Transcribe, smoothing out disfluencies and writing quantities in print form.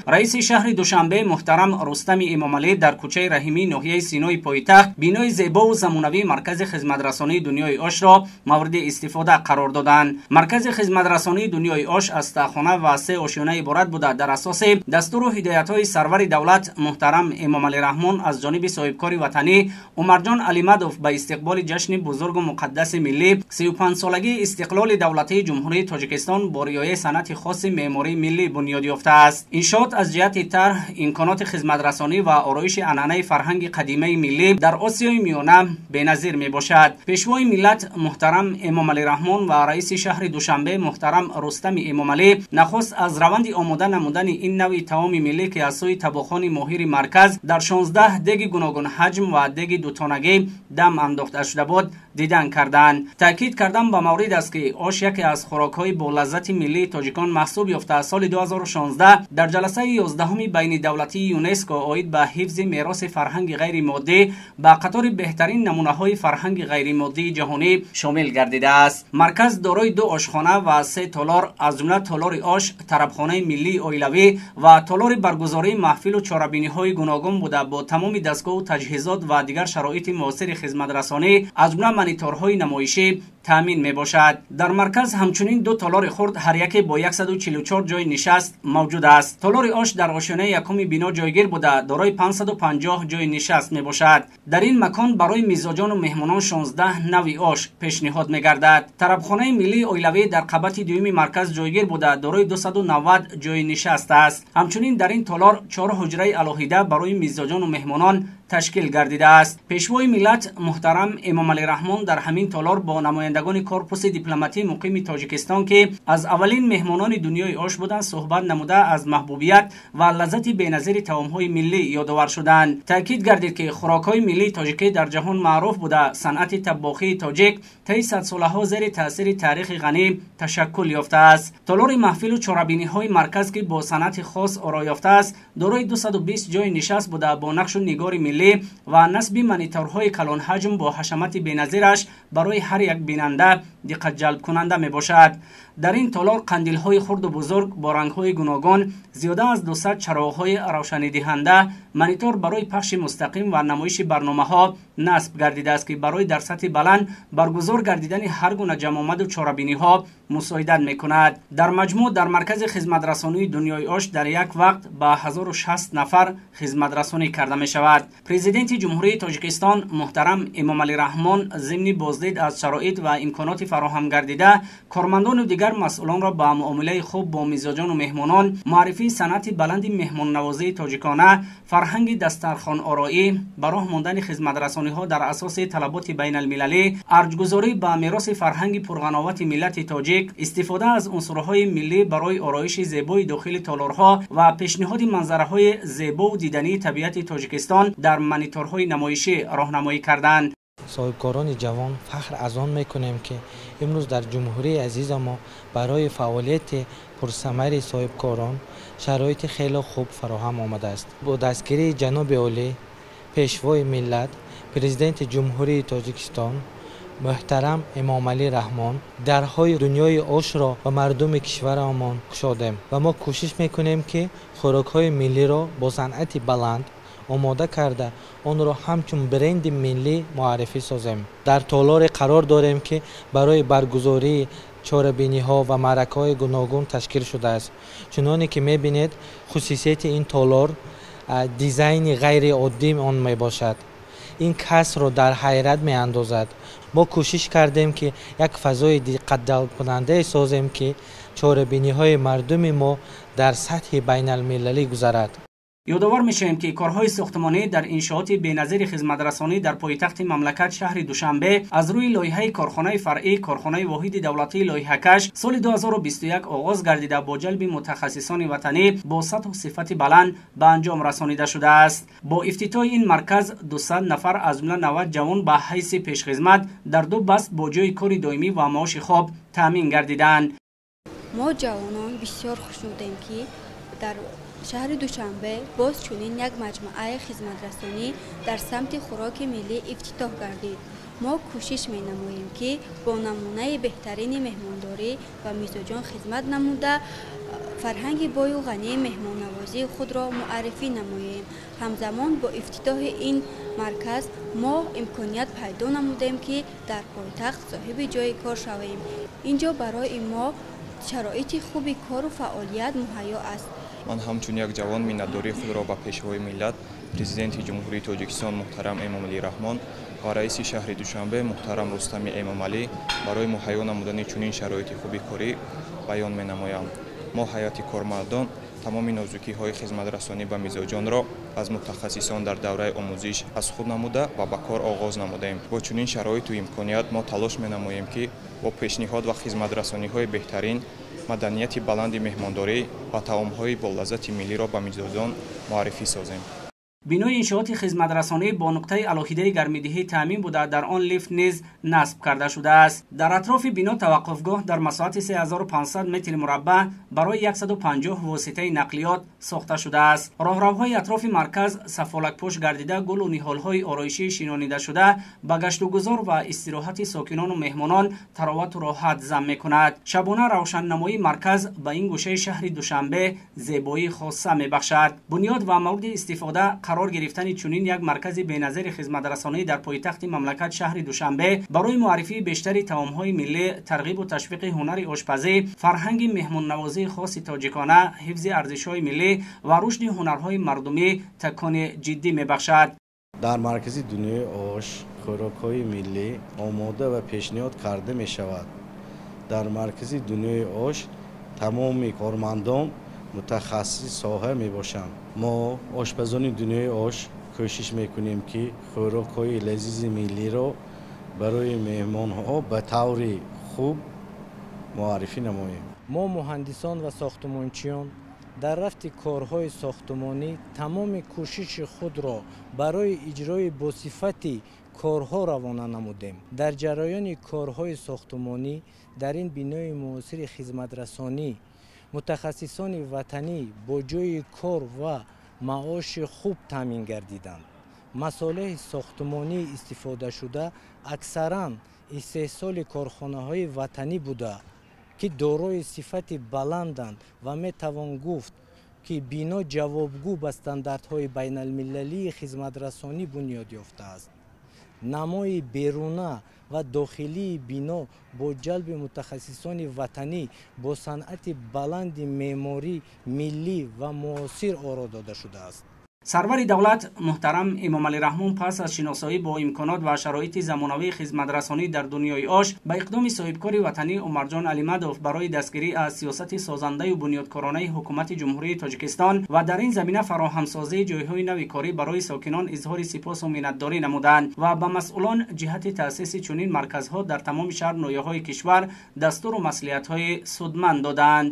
رئیس شهر دوشنبه محترم رستم امامعلی در کوچه رحیمی ناحیه سینوی پایتخت بینای زیبا و زمانوی مرکز خدمترسانی دنیای آش را مورد استفاده قرار دادند. مرکز خدمترسانی دنیای آش از تاخانه و 3 آشیانه عبارت بوده در اساس دستور و هدایت‌های سرور دولت محترم امامعلی رحمان از جانب صاحبکار وطنی عمرجان علیمدوف به استقبال جشن بزرگ و مقدس ملی 35 سالگی استقلال دولتی جمهوری تاجیکستان با رعایت صنعت خاص معماری ملی بنیاد یافته است. انشاءات از جهت طرح، امکانات خدمترسانی و آرایش عنعنه فرهنگ قدیمی ملی در آسیای میانه بی‌نظیر میباشد. پیشوای ملت محترم امامعلی رحمان و رئیس شهر دوشنبه محترم رستم امامعلی نخست از روند آماده نمودن این نوع طعام ملی که از سوی طباخان ماهر مرکز در 16 دیگ گوناگون حجم و دیگ دوتانگی دم انداخته شده بود دیدن کردند. تاکید کردن به مورد است که آش یکی از خوراک‌های با لذت ملی تاجیکان محسوب یافته از سال 2016 در جلسه 11 بین دولتی یونسکو عاید به حفظ میراث فرهنگ غیر مادی به قطار بهترین نمونه‌های فرهنگ غیر مادی جهانی شامل گردیده است. مرکز دارای 2 آشخانه و 3 تالار از جمله تالار آش، طربخانه ملی اویلوی و تالار برگزاری محفل و چاره‌بینی‌های گوناگون بوده با تمام دستگاه و تجهیزات و دیگر شرایط معاصر خدمترسانی از جمله مانیتورهای نمایشی تامین می باشد. در مرکز همچنین 2 تالار خرد هر یک با 144 جای نشست موجود است. تالار آش در آشیانه یکم بنا جایگیر بوده دارای 550 جای نشست می باشد. در این مکان برای میزبانان و مهمانان 16 نوع آش پیشنهاد می گردد. طربخانه ملی اویلوی در قبت دوم مرکز جایگیر بوده دارای 290 جای نشست است. همچنین در این تالار 4 حجره علاهیده برای میزبانان و مهمانان تشکیل گردیده است. پیشوای ملت محترم امامعلی رحمان در همین تالار با نمایندگان کورپوس دیپلماتی مقیم تاجیکستان که از اولین مهمانان دنیای آش بودند صحبت نموده از محبوبیت و لذت بی‌نظیر طعام‌های ملی یادآور شدند. تاکید گردید که خوراک‌های ملی تاجیکی در جهان معروف بوده. صنعت طباخی تاجیک طی 100 ساله‌ها زیر تاثیر تاریخ غنی تشکل یافته است. تالار محفل و چاره‌بینی‌های مرکز که با صنعت خاص آرای یافته است دارای 220 جای نشست بوده با نقش و نگار ملی و نصب مانیتورهای کلان حجم با حشمت بی‌نظیرش برای هر یک بیننده دقت جلب کننده می باشد. در این تالار قندیل‌های خرد و بزرگ با رنگ‌های گوناگون، زیاده از 200 چراغ‌های روشنی دهنده، مانیتور برای پخش مستقیم و نمایش برنامه‌ها نصب گردیده است که برای در سطح بلند برگزار گردیدن هر گونه جمع و چاره‌بینی‌ها مساعدت می‌کند. در مجموع در مرکز خدمترسانی دنیای آش در یک وقت با 1060 نفر خدمترسانی کرده می‌شود. پرزیدنت جمهوری تاجیکستان محترم امامعلی رحمان ضمن بازدید از شرایط و امکانات فراهم گردیده کارمندان و دیگر مسئولان را با معامله خوب با میزبانان و مهمانان، معرفی صنعت بلند مهمان نوازی تاجیکانه، فرهنگ دسترخوان آرایی، به راه ماندن خدمترسانی‌ها در اساس طلبات بین المللی، ارجگذاری به میراث فرهنگ پرغناوت ملت تاجیک، استفاده از عنصرهای ملی برای آرایش زیبای داخل تالارها و پیشنهاد منظره‌های زیبا و دیدنی طبیعت تاجیکستان در مانیتورهای نمایشی راهنمایی کردند. صاحبکاران جوان فخر از آن میکنیم که امروز در جمهوری عزیز ما برای فعالیت پرثمر صاحبکاران شرایط خیلی خوب فراهم آمده است. با دستگیری جناب عالی پیشوای ملت پرزیدنت جمهوری تاجیکستان محترم امامعلی رحمان درهای دنیای آش را و مردم کشورمان گشادیم و ما کوشش میکنیم که خوراک‌های ملی را با صنعت بلند آماده کرده آن را همچون برند ملی معرفی سازیم. در تالار قرار داریم که برای برگزاری چاره‌بینی‌ها و معرکه‌های گوناگون تشکیل شده است. چنانه که می‌بینید خصوصیت این تالار دیزاین غیر عادی آن میباشد. این کس را در حیرت میاندازد. ما کوشش کردیم که یک فضای دقت جلب کننده سازیم که چاره‌بینی‌های مردم ما در سطح بین المللی گذرد. یادآور میشیم که کارهای ساختمانی در انشاءات بی‌نظیر خدمترسانی در پایتخت مملکت شهر دوشنبه از روی لایحه کارخانه فرعی کارخانه واحد دولتی لایحه‌کش سال 2021 آغاز گردیده با جلب متخصصان وطنی با سطح و صفت بلند به انجام رسانیده شده است. با افتتاح این مرکز 200 نفر از جمله 90 جوان به حیث پیشخدمت در 2 بست با جای کار دائمی و معاش خوب تامین گردیدند. ما جوانان بسیار خوشنودیم که در شهر دوشنبه باز چنین یک مجموعه خدمترسانی در سمت خوراک ملی افتتاح گردید. ما کوشش می نماییم که با نمونه بهترین مهمانداری و میزبان خدمت نموده فرهنگ بای و غنی مهمان نوازی خود را معرفی نماییم. همزمان با افتتاح این مرکز ما امکانیت پیدا نمودیم که در پایتخت صاحب جای کار شویم. اینجا برای ما شرایط خوبی کار و فعالیت مهیا است. من همچون یک جوان منتداری خود را به پیشوای ملت президенти ҷумҳурии Тоҷикистон муҳтарам Эмомалӣ Раҳмон ва раиси шаҳри Душанбе муҳтарам Рустами Эмомалӣ барои муҳайё намудани чунин шароити хуби корӣ баён менамоям. мо ҳайати кормардон тамоми нозукиҳои хизматрасонӣ ба мизоҷонро аз мутахассисон дар давраи омӯзиш аз худ намуда ва ба кор оғоз намудем. бо чунин шароиту имконият мо талош менамоем ки бо пешниҳод ва хизматрасониҳои беҳтарин маданияти баланди меҳмондорӣ ва таомҳои болаззати миллиро ба мизоҷон муаррифӣ созем. бинои иншоати хизматрасонӣ бо нуқтаи алоҳидаи гармидиҳӣ таъмин буда дар он лифт низ насб карда шудааст. дар атрофи бино таваққуфгоҳ дар масоҳати 3500 метри мураббаъ барои 150 воситаи нақлиёт сохта шудааст. роҳравҳои атрофи марказ сафолакпош гардида гулу ниҳолҳои ороишии шинонидашуда ба гаштугузор ва истироҳати сокинону меҳмонон таровату роҳат зам мекунад. шабона равшаннамоии марказ ба ин гӯшаи шаҳри Душанбе зебоии хоса мебахшад. бунёд ва мавриди истифода қарор гирифтани чунин як маркази беназири хизматрасонӣ дар пойтахти мамлакат шаҳри Душанбе барои муаррифии бештари таомҳои миллӣ, тарғибу ташвиқи ҳунари ошпазӣ, фарҳанги меҳмоннавозии хоси тоҷикона, ҳифзи арзишҳои миллӣ ва рушди ҳунарҳои мардумӣ такони ҷиддӣ мебахшад. дар маркази дунёи ош хӯрокҳои миллӣ омода ва пешниҳод карда мешавад. дар маркази дунёи ош тамоми кормандон мутахассиси соҳа мебошанд. мо ошпазони дунёи ош кӯшиш мекунем ки хӯрокҳои лазизи миллиро барои меҳмонҳо ба таври хуб муаррифӣ намоем. мо муҳандисон ва сохтмончиён дар рафти корҳои сохтмонӣ тамоми кӯшиши худро барои иҷрои босифати корҳо равона намудем. дар ҷараёни корҳои сохтмонӣ дар ин бинои муосири хизматрасонӣ мутахассисони ватанӣ бо ҷои кор ва маоши хуб таъмин гардиданд. масолеҳи сохтмонии истифодашуда аксаран истеҳсоли корхонаҳои ватанӣ буда, ки дорои сифати баланданд ва метавон гуфт, ки бино ҷавобгӯ ба стандартҳои байналмилалии хизматрасонӣ бунёд ёфтааст. намои беруна ва дохилии бино бо ҷалби мутахассисони ватанӣ бо санъати баланди меъморӣ миллӣ ва муосир оро дода шудааст. сарвари давлат муҳтарам Эмомалӣ Раҳмон пас аз шиносоӣ бо имконот ва шароити замонавии хизматрасонӣ дар дунёи ош ба иқдоми соҳибкори ватанӣ Умарҷон Алимадов барои дастгирӣ аз сиёсати созандаю бунёдкоронаи ҳукумати ҷумҳурии Тоҷикистон ва дар ин замина фароҳамсозии ҷойҳои нави корӣ барои сокинон изҳори сипосу миннатдорӣ намуданд ва ба масъулон ҷиҳати таъсиси чунин марказҳо дар тамоми шаҳр ноҳияҳои кишвар дастуру маслиҳатҳои судманд доданд.